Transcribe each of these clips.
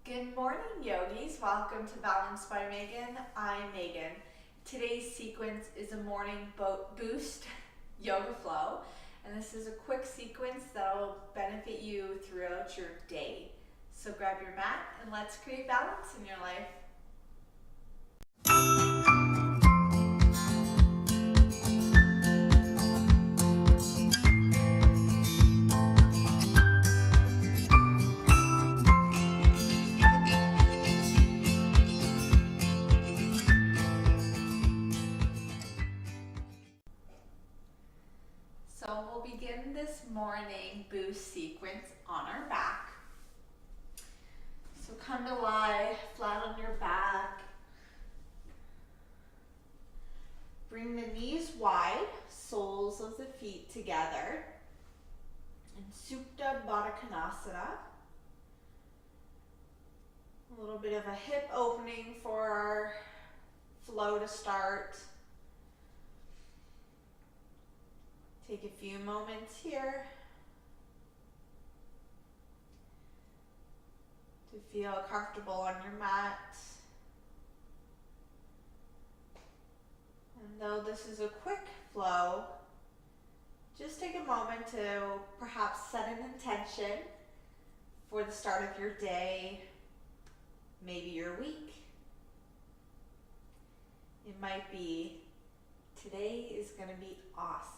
Good morning, yogis. Welcome to Balance by Megan. I'm Megan. Today's sequence is a morning boost yoga flow, and this is a quick sequence that will benefit you throughout your day. So grab your mat and let's create balance in your life. So we'll begin this morning boost sequence on our back. So come to lie flat on your back. Bring the knees wide, soles of the feet together. And Supta Baddha Konasana. A little bit of a hip opening for our flow to start. Take a few moments here to feel comfortable on your mat. And though this is a quick flow, just take a moment to perhaps set an intention for the start of your day, maybe your week. It might be, today is going to be awesome.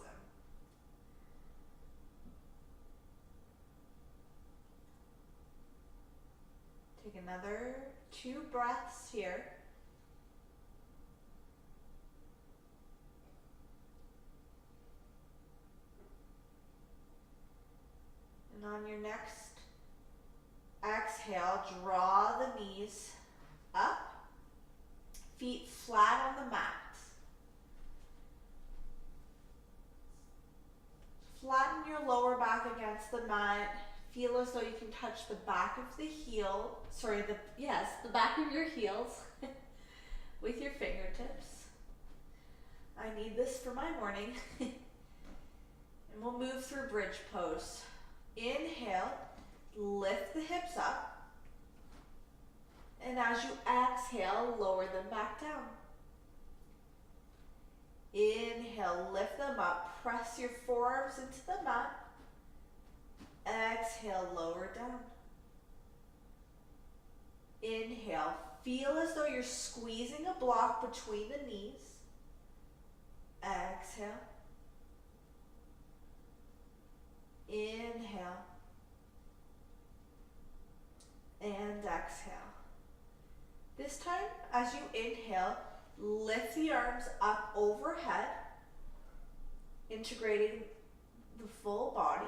Take another 2 breaths here. And on your next exhale, draw the knees up, feet flat on the mat. Flatten your lower back against the mat. Feel as though you can touch the back of the back of your heels with your fingertips. I need this for my morning. And we'll move through bridge pose. Inhale, lift the hips up. And as you exhale, lower them back down. Inhale, lift them up. Press your forearms into the mat. Exhale, lower down. Inhale, feel as though you're squeezing a block between the knees. Exhale. Inhale. And exhale. This time, as you inhale, lift the arms up overhead, integrating the full body.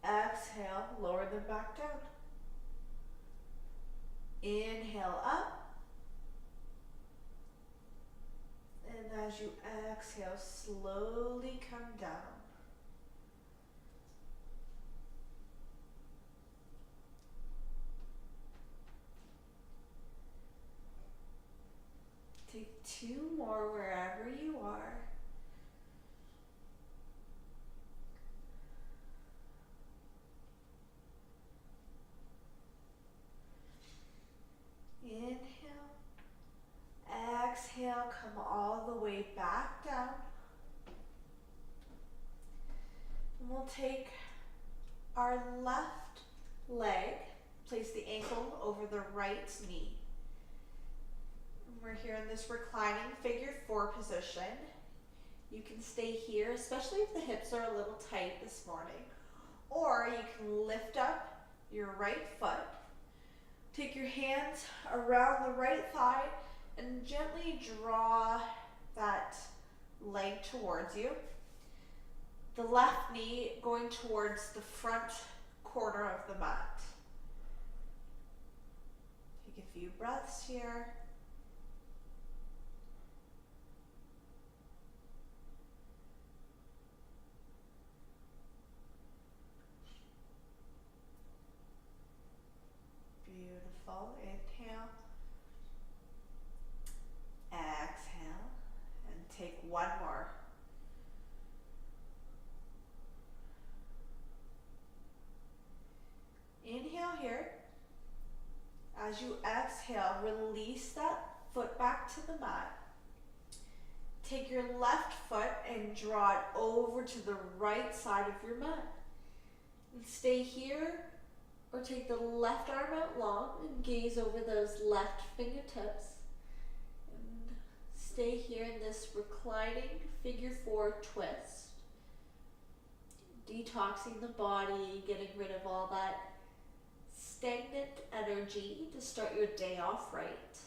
Exhale, lower them back down. Inhale up. And as you exhale, slowly come down. Take 2 more wherever you are. Inhale, exhale, come all the way back down. And we'll take our left leg, place the ankle over the right knee. And we're here in this reclining figure 4 position. You can stay here, especially if the hips are a little tight this morning. Or you can lift up your right foot. Take your hands around the right thigh and gently draw that leg towards you. The left knee going towards the front corner of the mat. Take a few breaths here. Beautiful. Inhale. Exhale. And take 1 more. Inhale here. As As you exhale, release that foot back to the mat. Take your left foot and draw it over to the right side of your mat. And stay here, or take the left arm out long and gaze over those left fingertips. And stay here in this reclining figure 4 twist. Detoxing the body, getting rid of all that stagnant energy to start your day off right.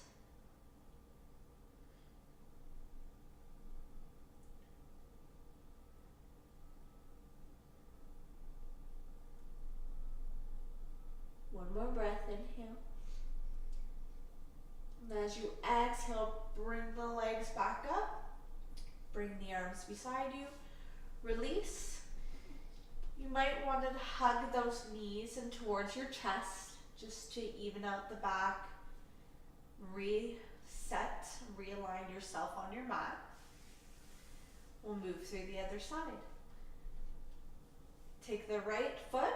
One more breath, inhale. And as you exhale, bring the legs back up. Bring the arms beside you. Release. You might want to hug those knees in towards your chest just to even out the back. Reset, realign yourself on your mat. We'll move through the other side. Take the right foot,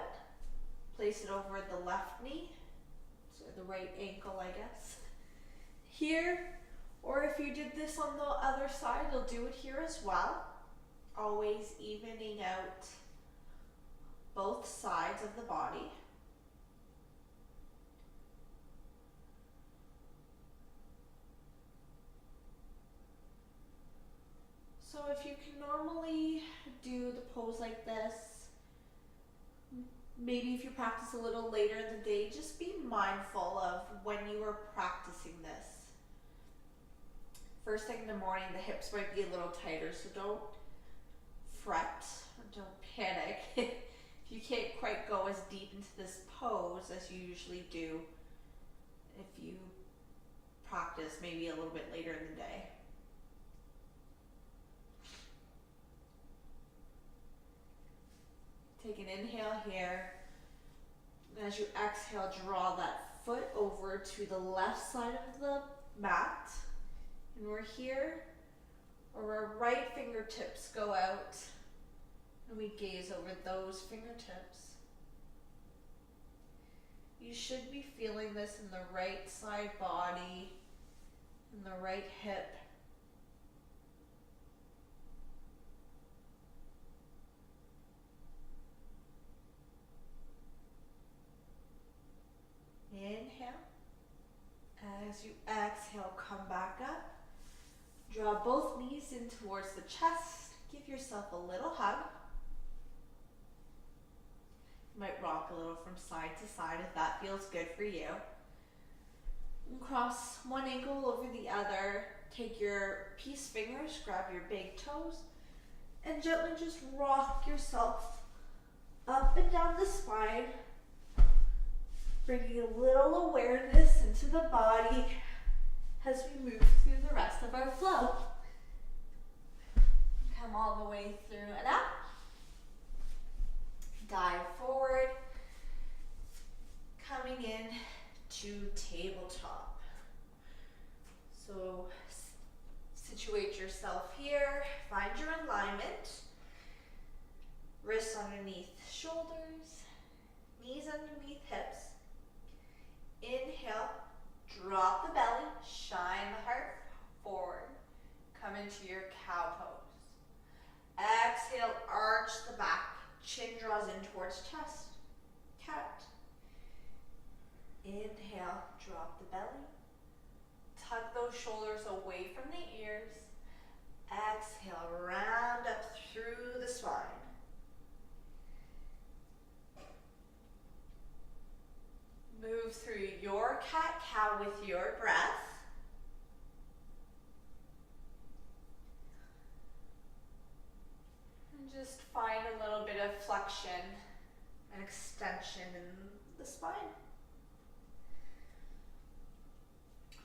place it over the left knee, so the right ankle, I guess. Here, or if you did this on the other side, you'll do it here as well. Always evening out both sides of the body. So if you can normally do the pose like this, maybe if you practice a little later in the day, just be mindful of when you are practicing this. First thing in the morning, the hips might be a little tighter, so don't fret, don't panic. If you can't quite go as deep into this pose as you usually do if you practice maybe a little bit later in the day. Take an inhale here. And as you exhale, draw that foot over to the left side of the mat. And we're here, or our right fingertips go out, and we gaze over those fingertips. You should be feeling this in the right side body, in the right hip. Inhale. As you exhale, come back up. Draw both knees in towards the chest. Give yourself a little hug. You might rock a little from side to side if that feels good for you. And cross one ankle over the other. Take your peace fingers, grab your big toes, and gently just rock yourself up and down the spine, bringing a little awareness into the body as we move through the rest of our flow. Come all the way through and up. Dive forward. Coming in to tabletop. So situate yourself here. Find your alignment. Wrists underneath shoulders. Knees underneath hips. Inhale, drop the belly, shine the heart forward. Come into your cow pose. Exhale, arch the back, chin draws in towards chest. Cat. Inhale, drop the belly. Tuck those shoulders away from the ears. Exhale, round up through the spine. Move through your cat-cow with your breath. And just find a little bit of flexion and extension in the spine.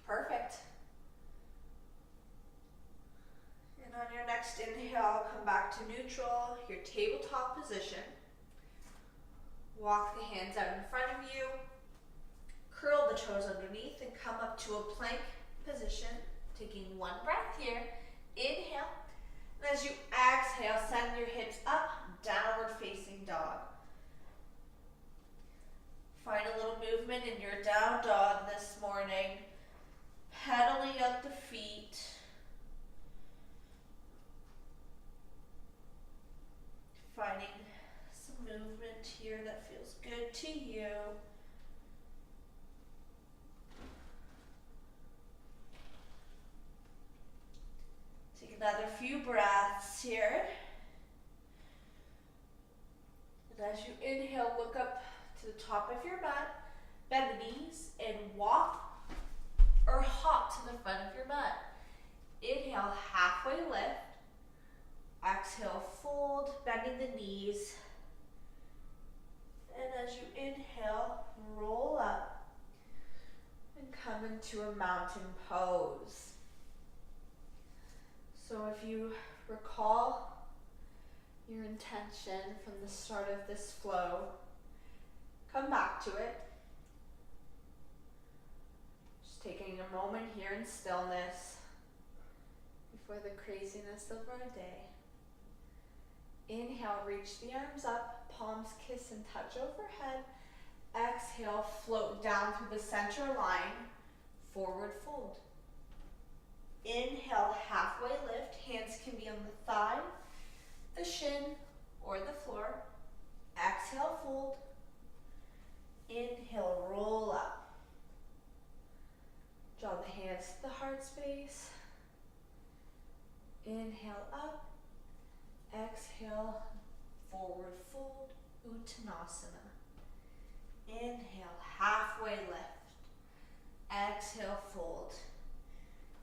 Perfect. And on your next inhale, come back to neutral, your tabletop position. Walk the hands out in front of you. Curl the toes underneath and come up to a plank position. Taking one breath here. Inhale. And as you exhale, send your hips up, downward facing dog. Find a little movement in your down dog this morning. Pedaling up the feet. Finding some movement here that feels good to you. Take another few breaths here. And as you inhale, look up to the top of your mat, bend the knees, and walk or hop to the front of your mat. Inhale, halfway lift. Exhale, fold, bending the knees. And as you inhale, roll up and come into a mountain pose. So if you recall your intention from the start of this flow, come back to it. Just taking a moment here in stillness before the craziness of our day. Inhale, reach the arms up, palms kiss and touch overhead. Exhale, float down through the center line, forward fold. Inhale, halfway lift, hands can be on the thigh, the shin, or the floor. Exhale, fold. Inhale, roll up. Draw the hands to the heart space. Inhale up. Exhale, forward fold, Uttanasana. Inhale, halfway lift. Exhale, fold.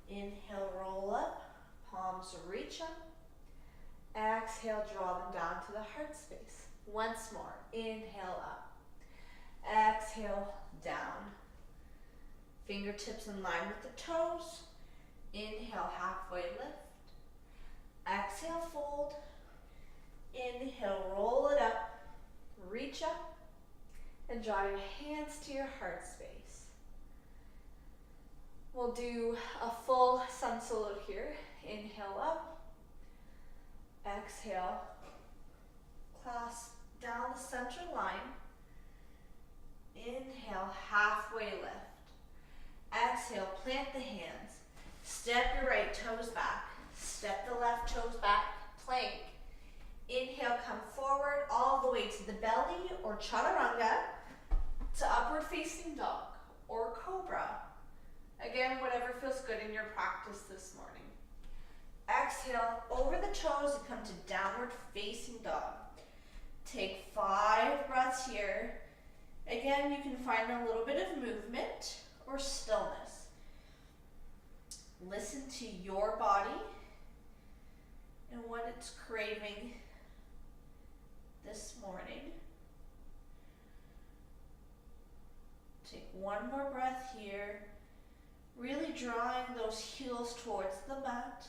Inhale, roll up, palms reach up. Exhale, draw them down to the heart space. Once more, inhale up. Exhale, down. Fingertips in line with the toes. Inhale, halfway lift. Exhale, fold. Inhale, roll it up, reach up, and draw your hands to your heart space. We'll do a full sun salute here. Inhale up, exhale, clasp down the center line. Inhale, halfway lift. Exhale, plant the hands. Step your right toes back. Step the left toes back, plank. Inhale, come forward all the way to the belly or chaturanga to upward facing dog or cobra. Again, whatever feels good in your practice this morning. Exhale, over the toes and come to downward facing dog. Take 5 breaths here. Again, you can find a little bit of movement or stillness. Listen to your body and what it's craving this morning. Take one more breath here, really drawing those heels towards the mat.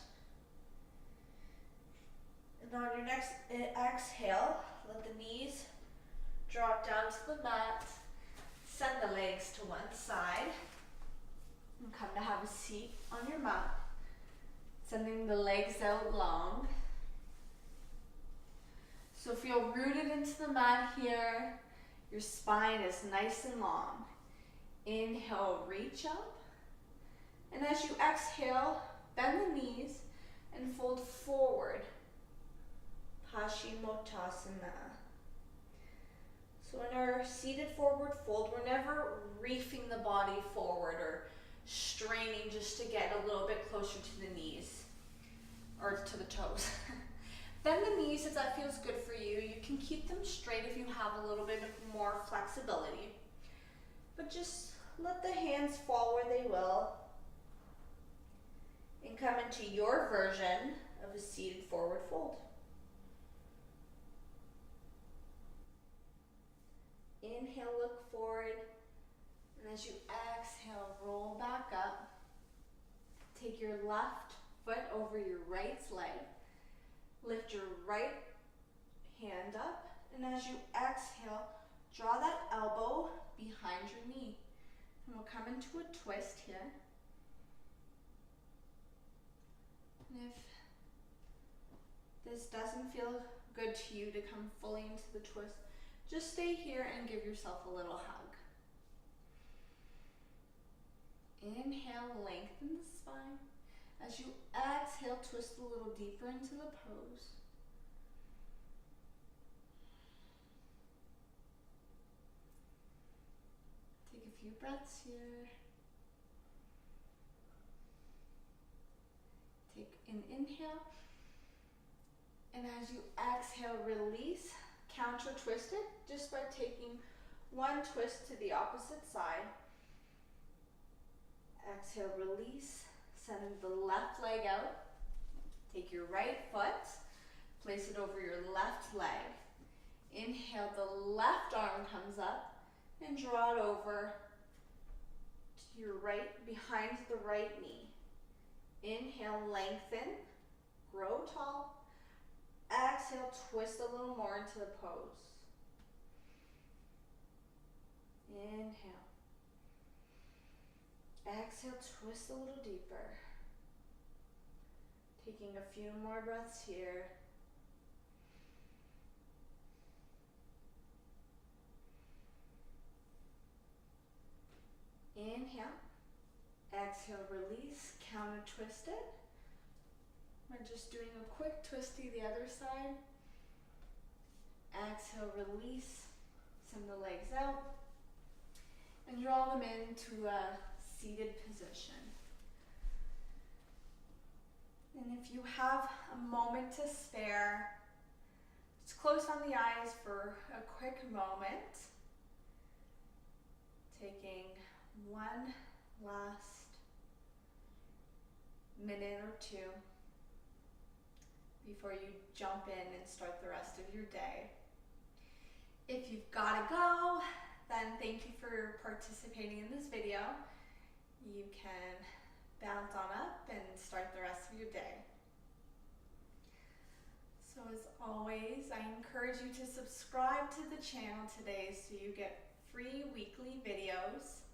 And on your next exhale, let the knees drop down to the mat. Send the legs to one side and come to have a seat on your mat. Sending the legs out long. So feel rooted into the mat here. Your spine is nice and long. Inhale, reach up. And as you exhale, bend the knees and fold forward. Paschimottanasana. So in our seated forward fold, we're never reefing the body forward or straining just to get a little bit closer to the knees or to the toes. Bend the knees if that feels good for you. You can keep them straight if you have a little bit more flexibility. But just let the hands fall where they will. And come into your version of a seated forward fold. Inhale, look forward. And as you exhale, roll back up. Take your left foot over your right leg. Lift your right hand up. And as you exhale, draw that elbow behind your knee. And we'll come into a twist here. And if this doesn't feel good to you to come fully into the twist, just stay here and give yourself a little hug. Inhale, lengthen the spine. As you exhale, twist a little deeper into the pose. Take a few breaths here. Take an inhale. And as you exhale, release. Counter twist it just by taking one twist to the opposite side. Exhale, release. Send the left leg out. Take your right foot, place it over your left leg. Inhale, the left arm comes up and draw it over to your right, behind the right knee. Inhale, lengthen, grow tall. Exhale, twist a little more into the pose. Inhale. Exhale, twist a little deeper. Taking a few more breaths here. Inhale. Exhale, release, counter twist it. We're just doing a quick twist to the other side. Exhale, release, send the legs out, and draw them into a seated position. And if you have a moment to spare, just close on the eyes for a quick moment. Taking one last minute or two before you jump in and start the rest of your day. If you've got to go, then thank you for participating in this video. You can bounce on up and start the rest of your day. So as always, I encourage you to subscribe to the channel today so you get free weekly videos,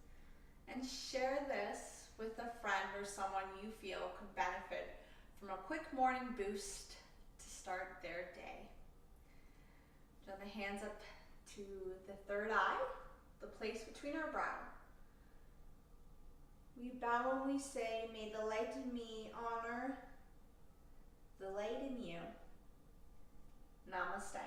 and share this with a friend or someone you feel could benefit from a quick morning boost to start their day. Draw the hands up to the third eye, the place between our brow. We bow when we say, may the light in me honor the light in you. Namaste.